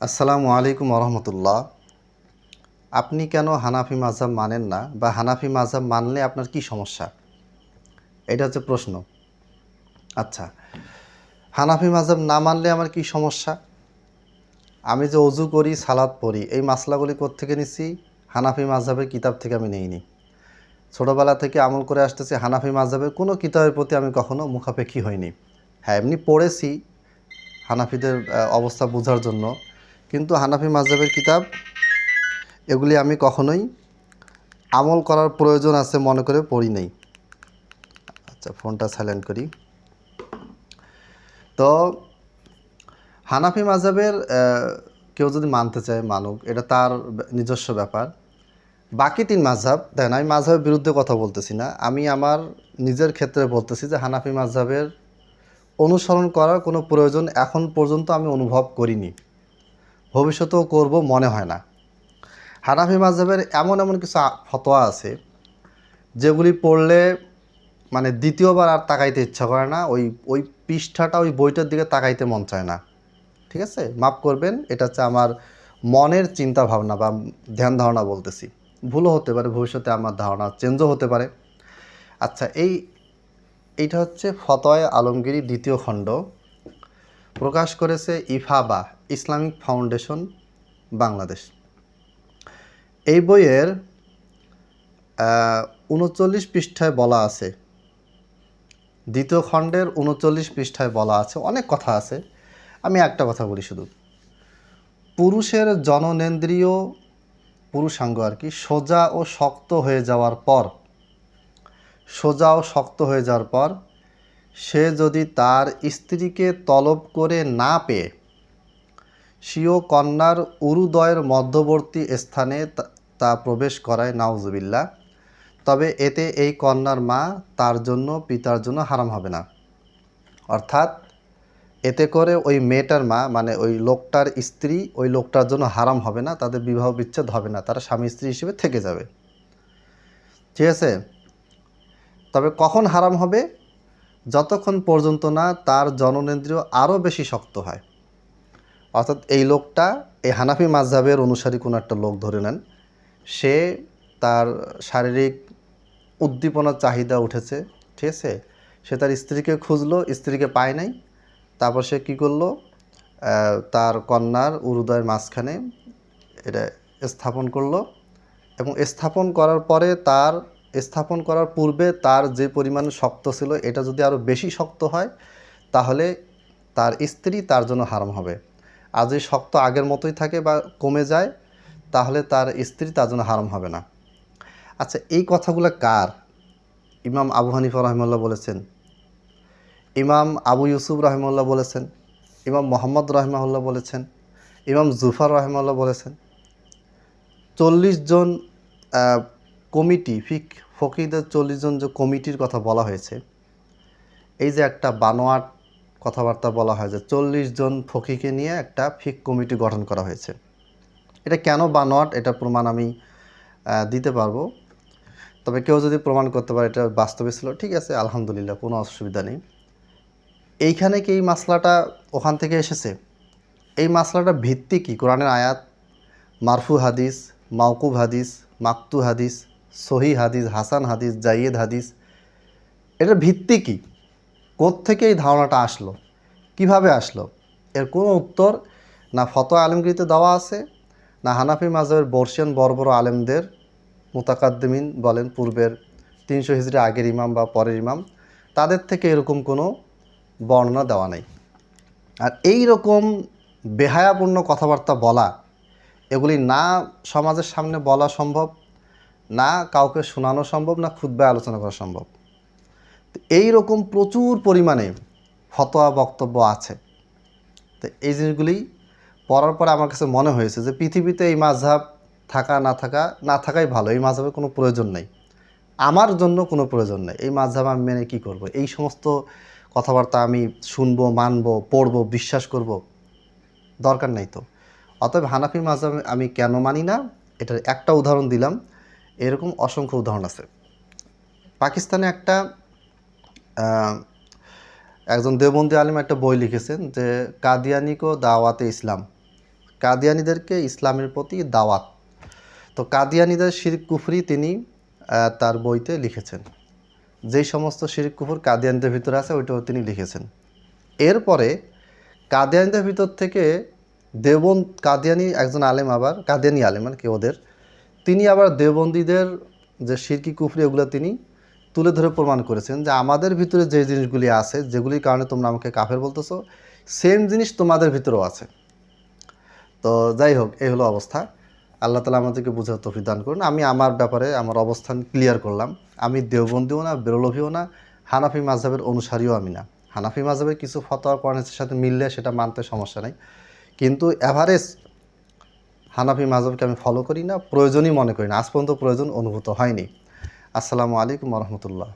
আসসালামু আলাইকুম রহমতুল্লাহ। আপনি কেন হানাফি মাযহাব মানেন না, বা হানাফি মাযহাব মানলে আপনার কি সমস্যা? এটা হচ্ছে প্রশ্ন। আচ্ছা, হানাফি মাযহাব না মানলে আমার কি সমস্যা? আমি যে অজু করি, সালাত পড়ি, এই মাসলাগুলি কোত্থেকে নিছি? হানাফি মাযহাবের কিতাব থেকে আমি নেইনি। ছোটোবেলা থেকে আমল করে আসতেছি, হানাফি মাযহাবের কোনো কিতাবের প্রতি আমি কখনো মুখাপেক্ষী হইনি। হ্যাঁ, এমনি পড়েছি হানাফিদের অবস্থা বোঝার জন্য, কিন্তু হানাফি মাযহাবের কিতাব এগুলি আমি কখনোই আমল করার প্রয়োজন আছে মনে করে পড়ি নাই। আচ্ছা, ফোনটা সাইলেন্ট করি। তো হানাফি মাযহাবের কেউ যদি মানতে চায় মানুক, এটা তার নিজস্ব ব্যাপার। বাকি তিন মাযহাব দেখেন, আমি মাযহাবের বিরুদ্ধে কথা বলতেছি না, আমি আমার নিজের ক্ষেত্রে বলতেছি যে হানাফি মাযহাবের অনুসরণ করার কোনো প্রয়োজন এখন পর্যন্ত আমি অনুভব করিনি, ভবিষ্যতেও করব মনে হয় না। হানাফি মাযহাবের এমন এমন কিছু ফতোয়া আছে যেগুলি পড়লে মানে দ্বিতীয়বার আর তাকাইতে ইচ্ছা করে না, ওই ওই পৃষ্ঠাটা, ওই বইটার দিকে তাকাইতে মন চায় না। ঠিক আছে, মাফ করবেন, এটা হচ্ছে আমার মনের চিন্তা ভাবনা বা ধ্যান ধারণা বলতেছি, ভুলও হতে পারে, ভবিষ্যতে আমার ধারণা চেঞ্জও হতে পারে। আচ্ছা, এইটা হচ্ছে ফতোয়া আলমগীরি দ্বিতীয় খণ্ড, প্রকাশ করেছে ইফাবা, ইসলামিক ফাউন্ডেশন, বাংলাদেশ। এই বইয়ের 39 পৃষ্ঠায় বলা আছে, দ্বিতীয় খণ্ডের 39 পৃষ্ঠায় বলা আছে, অনেক কথা আছে, আমি একটা কথা বলি শুধু। পুরুষের জননেন্দ্রিয়, পুরুষাঙ্গ আর কি, সোজা ও শক্ত হয়ে যাওয়ার পর, সে যদি তার স্ত্রীকে তলব করে না পেয়ে স্বীয় কন্যার উরুদয়ের মধ্যবর্তী স্থানে তা প্রবেশ করায়, নাউজুবিল্লাহ, তবে এতে এই কন্যার মা তার জন্য, পিতার জন্য হারাম হবে না। অর্থাৎ এতে করে ওই মেয়েটার মা, মানে ওই লোকটার স্ত্রী, ওই লোকটার জন্য হারাম হবে না, তাদের বিবাহ বিচ্ছেদ হবে না, তারা স্বামী স্ত্রী হিসেবে থেকে যাবে। ঠিক আছে, তবে কখন হারাম হবে? যতক্ষণ পর্যন্ত না তার জননেন্দ্রিয় আরও বেশি শক্ত হয়। অর্থাৎ এই লোকটা, এই হানাফি মাযহাবের অনুসারী কোনো একটা লোক ধরে নেন, সে তার শারীরিক উদ্দীপনার চাহিদা উঠেছে, ঠিক আছে, সে তার স্ত্রীকে খুঁজলো, স্ত্রীকে পায় নাই, তারপর সে কী করলো, তার কন্যার উরুদয়ের মাঝখানে এটা স্থাপন করলো, এবং স্থাপন করার পরে স্থাপন করার পূর্বে তার যে পরিমাণে শক্ত ছিল, এটা যদি আরও বেশি শক্ত হয় তাহলে তার স্ত্রী তার জন্য হারাম হবে। আর যদি শক্ত আগের মতোই থাকে বা কমে যায়, তাহলে তার স্ত্রী তার জন্য হারাম হবে না। আচ্ছা, এই কথাগুলো কার? ইমাম আবু হানিফা রহিমাহুল্লাহ বলেছেন, ইমাম আবু ইউসুফ রহিমাহুল্লাহ বলেছেন, ইমাম মোহাম্মদ রহিমাহুল্লাহ বলেছেন, ইমাম জুফার রহিমাহুল্লাহ বলেছেন। 40 জন কমিটি, ফকিহদের 40 জন যে কমিটির কথা বলা হয়েছে, এই যে একটা বানোয়াট কথাবার্তা বলা হয় যে 40 জন ফকিহকে নিয়ে একটা কমিটি গঠন করা হয়েছে, এটা কেন বানোয়াট, এটা প্রমাণ আমি দিতে পারবো। তবে কেউ যদি প্রমাণ করতে পারে এটা বাস্তবে ছিল, ঠিক আছে, আলহামদুলিল্লাহ, কোনো অসুবিধা নেই। এইখানে কি এই মাসলাটা ওখান থেকে এসেছে? এই মাসলাটা ভিত্তি কি? কোরআনের আয়াত, মারফু হাদিস, মাওকুব হাদিস, মাকতু হাদিস, সহি হাদিস, হাসান হাদিস, জাইয়েদ হাদিস, এটার ভিত্তি কি? কোত্থেকে এই ধারণাটা আসলো, কিভাবে আসলো? এর কোনো উত্তর না ফতোয়া আলমগীরিতে দেওয়া আছে, না হানাফি মাযহাবের বর্ষিয়ান বড় বড় আলেমদের, মুতাকাদ্দিমিন বলেন, পূর্বের 300 হিজরি আগের ইমাম বা পরের ইমাম, তাদের থেকে এরকম কোনো বর্ণনা দেওয়া নেই। আর এই রকম বেহায়াপূর্ণ কথাবার্তা বলা, এগুলি না সমাজের সামনে বলা সম্ভব, না কাউকে শোনানো সম্ভব, না খুতবায় আলোচনা করা সম্ভব। এই রকম প্রচুর পরিমাণে ফতোয়া বক্তব্য আছে। তো এই জিনিসগুলি পড়ার পরে আমার কাছে মনে হয়েছে যে পৃথিবীতে এই মাযহাব না থাকাই ভালো, এই মাযহাবের কোনো প্রয়োজন নেই, আমার জন্য কোনো প্রয়োজন নেই। এই মাযহাব আমি মেনে কী করব? এই সমস্ত কথাবার্তা আমি শুনবো, মানবো, পড়বো, বিশ্বাস করব? দরকার নেই তো। অতএব হানাফি মাযহাব আমি কেন মানি না, এটার একটা উদাহরণ দিলাম, এরকম অসংখ্য উদাহরণ আছে। পাকিস্তানে একজন দেওবন্দি আলিম একটা বই লিখেছেন যে কাদিয়ানি কো দাওয়াতে ইসলাম, কাদিয়ানীদেরকে ইসলামের প্রতি দাওয়াত। তো কাদিয়ানীদের শিরক কুফরি তিনি তার বইতে লিখেছেন। যেই সমস্ত শিরক কুফর কাদিয়ানীদের ভিতরে আছে ওইটাও তিনি লিখেছেন। এরপরে কাদিয়ানীদের ভিতর থেকে কাদিয়ানী একজন আলেম, আবার কাদিয়ানী আলেম মানে কি ওদের, তিনি আবার দেওবন্দীদের যে শিরকি কুফরি ওগুলো তিনি তুলে ধরে প্রমাণ করেছেন যে আমাদের ভিতরে যে জিনিসগুলি আছে, যেগুলির কারণে তোমরা আমাকে কাফের বলতেছো, সেম জিনিস তোমাদের ভিতরেও আছে। তো যাই হোক, এই হলো অবস্থা। আল্লাহ তালা আমাদেরকে বোঝার তৌফিক দান করুন। আমি আমার ব্যাপারে আমার অবস্থান ক্লিয়ার করলাম। আমি দেওবন্দিও না, বেরলভিও না, হানাফি মাযহাবের অনুসারীও আমি না। হানাফি মাযহাবের কিছু ফতোয়া কোরআনের সাথে মিললে সেটা মানতে সমস্যা নেই, কিন্তু এভারেজ হানাফি মাযহাবকে আমি ফলো করি না, প্রয়োজনই মনে করি না, আজ পর্যন্ত প্রয়োজন অনুভূত হয়নি। আসসালামু আলাইকুম ওয়া রাহমাতুল্লাহ।